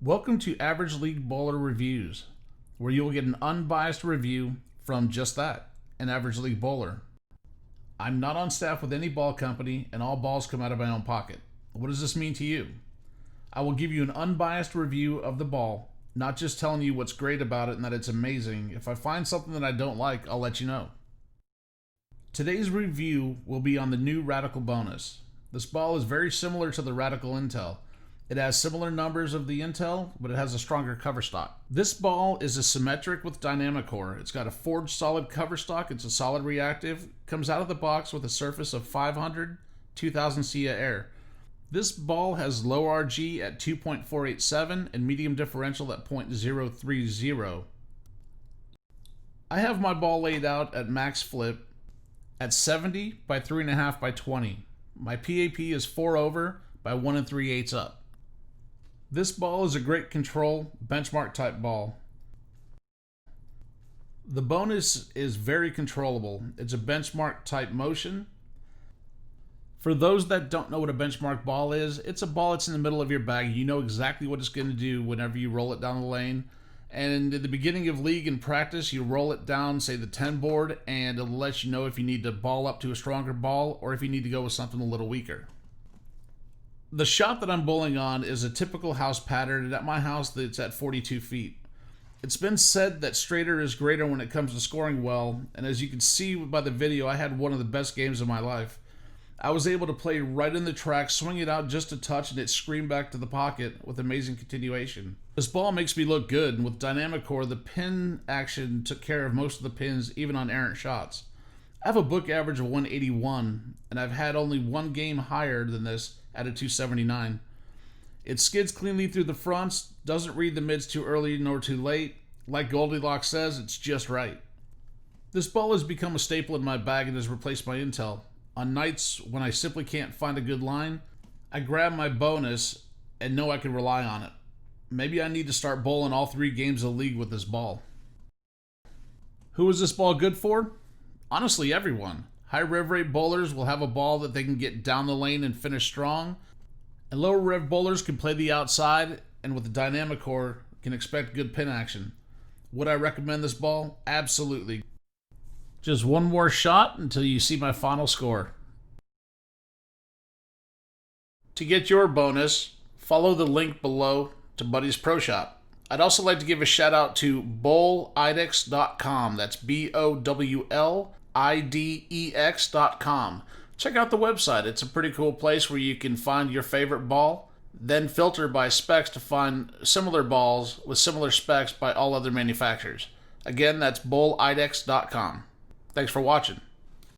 Welcome to Average League Bowler Reviews, where you will get an unbiased review from just that, an average league bowler. I'm not on staff with any ball company, and all balls come out of my own pocket. What does this mean to you? I will give you an unbiased review of the ball, not just telling you what's great about it and that it's amazing. If I find something that I don't like, I'll let you know. Today's review will be on the new Radical Bonus. This ball is very similar to the Radical Intel. It has similar numbers of the Intel, but it has a stronger cover stock. This ball is a symmetric with dynamic core. It's got a forged solid cover stock. It's a solid reactive. Comes out of the box with a surface of 500, 2000 CA air. This ball has low RG at 2.487 and medium differential at 0.030. I have my ball laid out at max flip at 70 by 3.5 by 20. My PAP is 4 over by 1 3/8 up. This ball is a great control, benchmark type ball. The bonus is very controllable. It's a benchmark type motion. For those that don't know what a benchmark ball is, it's a ball that's in the middle of your bag. You know exactly what it's going to do whenever you roll it down the lane. And at the beginning of league and practice, you roll it down, say the 10 board, and it'll let you know if you need to ball up to a stronger ball or if you need to go with something a little weaker. The shot that I'm bowling on is a typical house pattern, and at my house it's at 42 feet. It's been said that straighter is greater when it comes to scoring well, and as you can see by the video, I had one of the best games of my life. I was able to play right in the track, swing it out just a touch, and it screamed back to the pocket with amazing continuation. This ball makes me look good, and with dynamic core, the pin action took care of most of the pins, even on errant shots. I have a book average of 181, and I've had only one game higher than this at a 279. It skids cleanly through the fronts, doesn't read the mids too early nor too late. Like Goldilocks says, it's just right. This ball has become a staple in my bag and has replaced my Intel. On nights when I simply can't find a good line, I grab my bonus and know I can rely on it. Maybe I need to start bowling all 3 games of league with this ball. Who is this ball good for? Honestly, everyone. High rev rate bowlers will have a ball that they can get down the lane and finish strong, and lower rev bowlers can play the outside and with the dynamic core can expect good pin action. Would I recommend this ball? Absolutely. Just one more shot until you see my final score. To get your bonus, follow the link below to Buddy's Pro Shop. I'd also like to give a shout out to bowlidex.com. That's BOWLIDEX.com. Check out the website. It's a pretty cool place where you can find your favorite ball, then filter by specs to find similar balls with similar specs by all other manufacturers. Again, that's bowlidex.com. Thanks for watching.